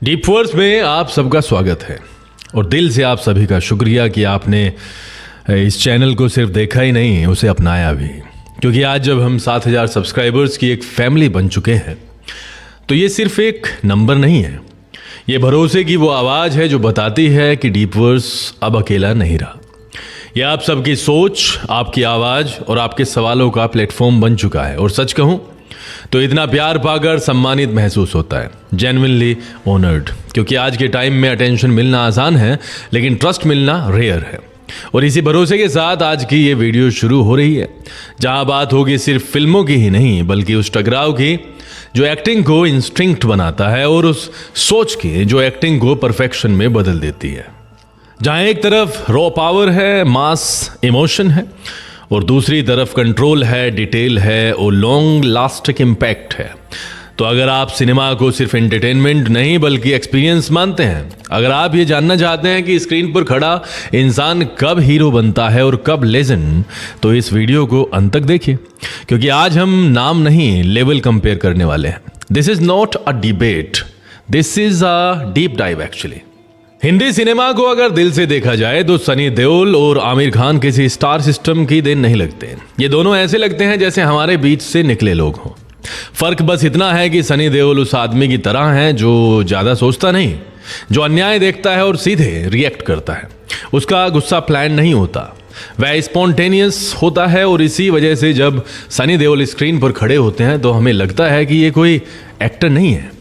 डीपवर्स में आप सबका स्वागत है और दिल से आप सभी का शुक्रिया कि आपने इस चैनल को सिर्फ देखा ही नहीं, उसे अपनाया भी। क्योंकि आज जब हम 7,000 सब्सक्राइबर्स की एक फैमिली बन चुके हैं तो ये सिर्फ एक नंबर नहीं है, ये भरोसे की वो आवाज़ है जो बताती है कि डीपवर्स अब अकेला नहीं रहा। ये आप सबकी सोच, आपकी आवाज़ और आपके सवालों का प्लेटफॉर्म बन चुका है। और सच कहूँ तो इतना प्यार पाकर सम्मानित महसूस होता है, जेन्युइनली ऑनर्ड। क्योंकि आज के टाइम में अटेंशन मिलना आसान है लेकिन ट्रस्ट मिलना रेयर है। और इसी भरोसे के साथ आज की ये वीडियो शुरू हो रही है, जहां बात होगी सिर्फ फिल्मों की ही नहीं बल्कि उस टकराव की जो एक्टिंग को इंस्टिंक्ट बनाता है और उस सोच की जो एक्टिंग को परफेक्शन में बदल देती है। जहां एक तरफ रॉ पावर है, मास इमोशन है और दूसरी तरफ कंट्रोल है, डिटेल है और लॉन्ग लास्टिंग इम्पैक्ट है। तो अगर आप सिनेमा को सिर्फ एंटरटेनमेंट नहीं बल्कि एक्सपीरियंस मानते हैं, अगर आप ये जानना चाहते हैं कि स्क्रीन पर खड़ा इंसान कब हीरो बनता है और कब लेजेंड, तो इस वीडियो को अंत तक देखिए। क्योंकि आज हम नाम नहीं, लेवल कंपेयर करने वाले हैं। This is not a debate, this is a deep dive actually. Hindi cinema को अगर दिल से देखा जाए तो सनी देओल और आमिर खान किसी स्टार सिस्टम की देन नहीं लगते। ये दोनों ऐसे लगते हैं जैसे हमारे बीच से निकले लोग हों। फर्क बस इतना है कि सनी देओल उस आदमी की तरह है जो ज़्यादा सोचता नहीं, जो अन्याय देखता है और सीधे रिएक्ट करता है। उसका गुस्सा प्लान नहीं होता, वह स्पॉन्टेनियस होता है। और इसी वजह से जब सनी देओल स्क्रीन पर खड़े होते हैं तो हमें लगता है कि ये कोई एक्टर नहीं है,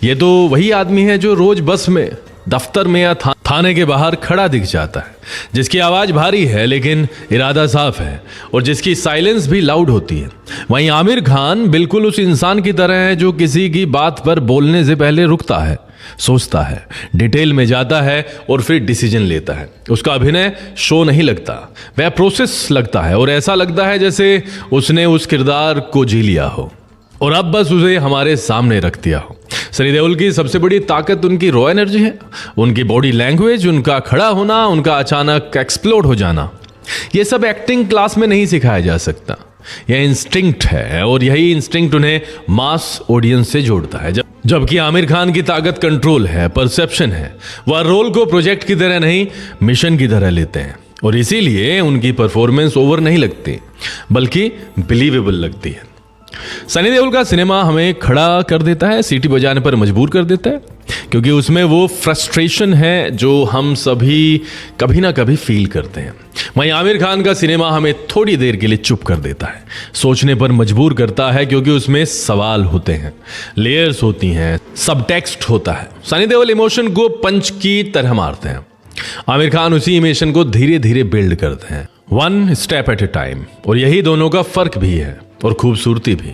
ये तो वही आदमी है जो रोज बस में, दफ्तर में या थाने के बाहर खड़ा दिख जाता है, जिसकी आवाज़ भारी है लेकिन इरादा साफ है और जिसकी साइलेंस भी लाउड होती है। वहीं आमिर खान बिल्कुल उस इंसान की तरह है जो किसी की बात पर बोलने से पहले रुकता है, सोचता है, डिटेल में जाता है और फिर डिसीजन लेता है। उसका अभिनय शो नहीं लगता, वह प्रोसेस लगता है और ऐसा लगता है जैसे उसने उस किरदार को जी लिया हो और अब बस उसे हमारे सामने रख दिया हो। सनी देओल की सबसे बड़ी ताकत उनकी रॉ एनर्जी है, उनकी बॉडी लैंग्वेज, उनका खड़ा होना, उनका अचानक एक्सप्लोड हो जाना। ये सब एक्टिंग क्लास में नहीं सिखाया जा सकता, यह इंस्टिंक्ट है और यही इंस्टिंक्ट उन्हें मास ऑडियंस से जोड़ता है। जबकि आमिर खान की ताकत कंट्रोल है, परसेप्शन है। वह रोल को प्रोजेक्ट की तरह नहीं, मिशन की तरह लेते हैं और इसीलिए उनकी परफॉर्मेंस ओवर नहीं लगती बल्कि बिलीवेबल लगती है। सनी देओल का सिनेमा हमें खड़ा कर देता है, सीटी बजाने पर मजबूर कर देता है, क्योंकि उसमें वो फ्रस्ट्रेशन है जो हम सभी कभी ना कभी फील करते हैं। वहीं आमिर खान का सिनेमा हमें थोड़ी देर के लिए चुप कर देता है, सोचने पर मजबूर करता है, क्योंकि उसमें सवाल होते हैं, लेयर्स होती हैं, सबटेक्स्ट होता है। सनी देओल इमोशन को पंच की तरह मारते हैं, आमिर खान उसी इमोशन को धीरे धीरे बिल्ड करते हैं, one step at A time. और यही दोनों का फर्क भी है और खूबसूरती भी,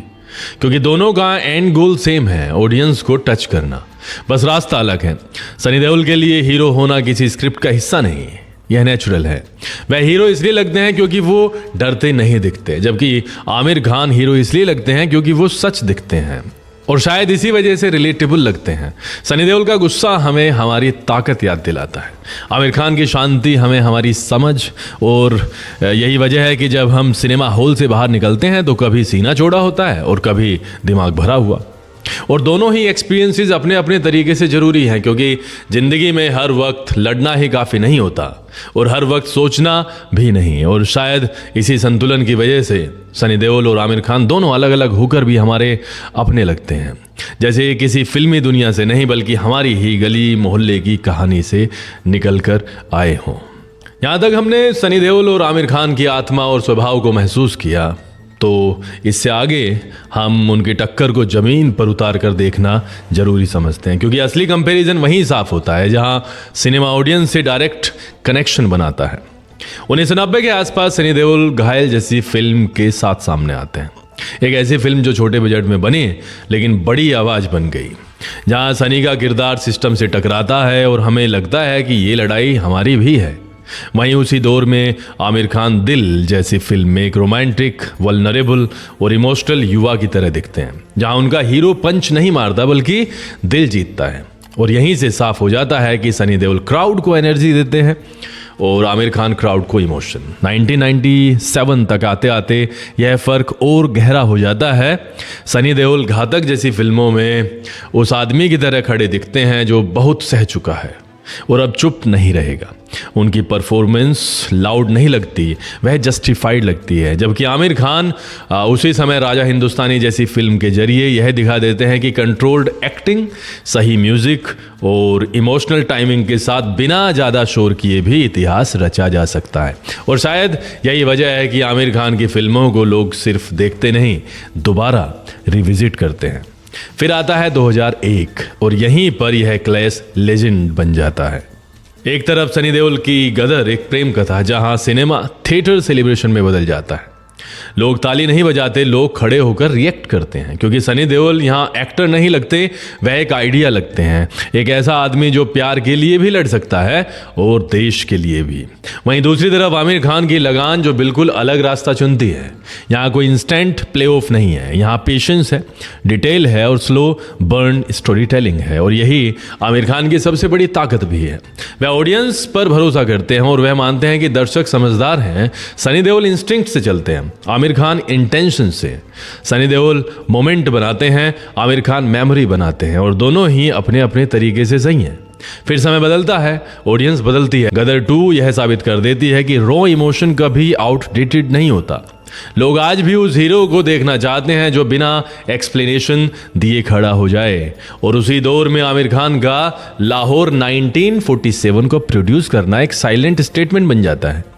क्योंकि दोनों का एंड गोल सेम है, ऑडियंस को टच करना, बस रास्ता अलग है। सनी देओल के लिए हीरो होना किसी स्क्रिप्ट का हिस्सा नहीं, यह नेचुरल है। वह हीरो इसलिए लगते हैं क्योंकि वो डरते नहीं दिखते, जबकि आमिर खान हीरो इसलिए लगते हैं क्योंकि वो सच दिखते हैं और शायद इसी वजह से रिलेटेबल लगते हैं। सनी देओल का गुस्सा हमें हमारी ताकत याद दिलाता है, आमिर खान की शांति हमें हमारी समझ। और यही वजह है कि जब हम सिनेमा हॉल से बाहर निकलते हैं तो कभी सीना चौड़ा होता है और कभी दिमाग भरा हुआ। और दोनों ही एक्सपीरियंसेस अपने अपने तरीके से ज़रूरी हैं, क्योंकि ज़िंदगी में हर वक्त लड़ना ही काफ़ी नहीं होता और हर वक्त सोचना भी नहीं। और शायद इसी संतुलन की वजह से सनी देओल और आमिर खान दोनों अलग अलग होकर भी हमारे अपने लगते हैं, जैसे किसी फिल्मी दुनिया से नहीं बल्कि हमारी ही गली मोहल्ले की कहानी से निकल कर आए हों। यहाँ तक हमने सनी देओल और आमिर खान की आत्मा और स्वभाव को महसूस किया, तो इससे आगे हम उनकी टक्कर को ज़मीन पर उतार कर देखना ज़रूरी समझते हैं, क्योंकि असली कंपैरिजन वहीं साफ होता है जहां सिनेमा ऑडियंस से डायरेक्ट कनेक्शन बनाता है। 1990 के आसपास सनी देओल घायल जैसी फिल्म के साथ सामने आते हैं, एक ऐसी फिल्म जो छोटे बजट में बनी लेकिन बड़ी आवाज़ बन गई, जहां सनी का किरदार सिस्टम से टकराता है और हमें लगता है कि ये लड़ाई हमारी भी है। वहीं उसी दौर में आमिर खान दिल जैसी फिल्म में एक रोमांटिक, वल्नरेबल और इमोशनल युवा की तरह दिखते हैं, जहां उनका हीरो पंच नहीं मारता बल्कि दिल जीतता है। और यहीं से साफ हो जाता है कि सनी देओल क्राउड को एनर्जी देते हैं और आमिर खान क्राउड को इमोशन। 1997 तक आते आते यह फ़र्क और गहरा हो जाता है। सनी देओल घातक जैसी फिल्मों में उस आदमी की तरह खड़े दिखते हैं जो बहुत सह चुका है और अब चुप नहीं रहेगा। उनकी परफॉर्मेंस लाउड नहीं लगती, वह जस्टिफाइड लगती है। जबकि आमिर खान उसी समय राजा हिंदुस्तानी जैसी फिल्म के जरिए यह दिखा देते हैं कि कंट्रोल्ड एक्टिंग, सही म्यूजिक और इमोशनल टाइमिंग के साथ बिना ज़्यादा शोर किए भी इतिहास रचा जा सकता है। और शायद यही वजह है कि आमिर खान की फिल्मों को लोग सिर्फ देखते नहीं, दोबारा रिविजिट करते हैं। फिर आता है 2001 और यहीं पर यह क्लैश लेजेंड बन जाता है। एक तरफ सनी देओल की गदर, एक प्रेम कथा जहां सिनेमा थिएटर सेलिब्रेशन में बदल जाता है। लोग ताली नहीं बजाते, लोग खड़े होकर रिएक्ट करते हैं, क्योंकि सनी देओल यहाँ एक्टर नहीं लगते, वह एक आइडिया लगते हैं। एक ऐसा आदमी जो प्यार के लिए भी लड़ सकता है और देश के लिए भी। वहीं दूसरी तरफ आमिर खान की लगान जो बिल्कुल अलग रास्ता चुनती है। यहाँ कोई इंस्टेंट प्ले ऑफ नहीं है, यहाँ पेशेंस है, डिटेल है और स्लो बर्न स्टोरी टेलिंग है। और यही आमिर खान की सबसे बड़ी ताकत भी है। वह ऑडियंस पर भरोसा करते हैं और वह मानते हैं कि दर्शक समझदार हैं। सनी देओल इंस्टिंक्ट से चलते हैं, आमिर खान इंटेंशन से। सनी देओल मोमेंट बनाते हैं, आमिर खान मेमोरी बनाते हैं, और दोनों ही अपने अपने तरीके से सही हैं। फिर समय बदलता है, ऑडियंस बदलती है। गदर 2 यह साबित कर देती है कि रॉ इमोशन कभी आउटडेटेड नहीं होता। लोग आज भी उस हीरो को देखना चाहते हैं जो बिना एक्सप्लेनेशन दिए खड़ा हो जाए। और उसी दौर में आमिर खान का लाहौर 1947 को प्रोड्यूस करना एक साइलेंट स्टेटमेंट बन जाता है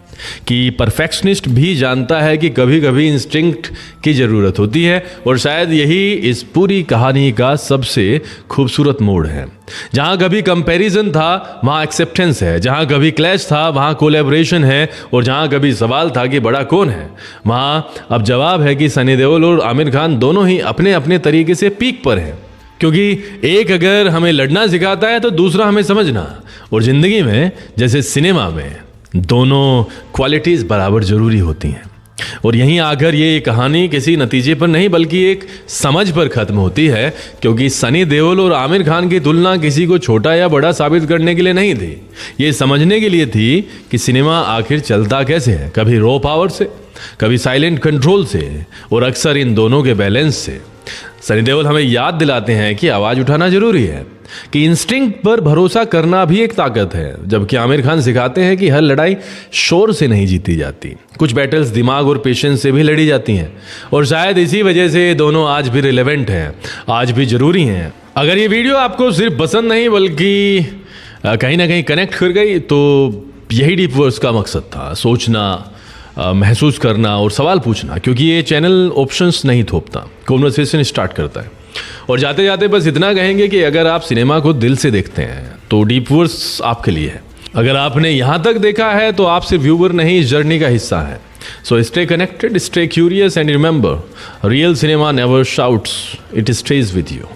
कि परफेक्शनिस्ट भी जानता है कि कभी कभी इंस्टिंक्ट की ज़रूरत होती है। और शायद यही इस पूरी कहानी का सबसे खूबसूरत मोड़ है। जहाँ कभी कंपैरिजन था वहाँ एक्सेप्टेंस है, जहाँ कभी क्लैश था वहाँ कोलैबोरेशन है, और जहाँ कभी सवाल था कि बड़ा कौन है वहाँ अब जवाब है कि सनी देओल और आमिर खान दोनों ही अपने अपने तरीके से पीक पर हैं। क्योंकि एक अगर हमें लड़ना सिखाता है तो दूसरा हमें समझना। और ज़िंदगी में जैसे सिनेमा में दोनों क्वालिटीज़ बराबर ज़रूरी होती हैं। और यहीं आकर ये कहानी किसी नतीजे पर नहीं बल्कि एक समझ पर ख़त्म होती है। क्योंकि सनी देओल और आमिर खान की तुलना किसी को छोटा या बड़ा साबित करने के लिए नहीं थी, ये समझने के लिए थी कि सिनेमा आखिर चलता कैसे है, कभी रॉ पावर से, कभी साइलेंट कंट्रोल से, और अक्सर इन दोनों के बैलेंस से। सनी देओल हमें याद दिलाते हैं कि आवाज़ उठाना जरूरी है, कि इंस्टिंक्ट पर भरोसा करना भी एक ताकत है। जबकि आमिर खान सिखाते हैं कि हर लड़ाई शोर से नहीं जीती जाती, कुछ बैटल्स दिमाग और पेशेंस से भी लड़ी जाती हैं। और शायद इसी वजह से दोनों आज भी रिलेवेंट हैं, आज भी ज़रूरी हैं। अगर ये वीडियो आपको सिर्फ पसंद नहीं बल्कि कहीं ना कहीं कनेक्ट कर गई तो यही डीप वर्ड्स का मकसद था, सोचना, महसूस करना और सवाल पूछना। क्योंकि ये चैनल ऑप्शंस नहीं थोपता, कॉन्वर्सेशन स्टार्ट करता है। और जाते जाते बस इतना कहेंगे कि अगर आप सिनेमा को दिल से देखते हैं तो डीप वर्ड्स आपके लिए है। अगर आपने यहाँ तक देखा है तो आप सिर्फ व्यूवर नहीं, इस जर्नी का हिस्सा है। So stay connected, stay curious and remember, real cinema never shouts, it stage with you.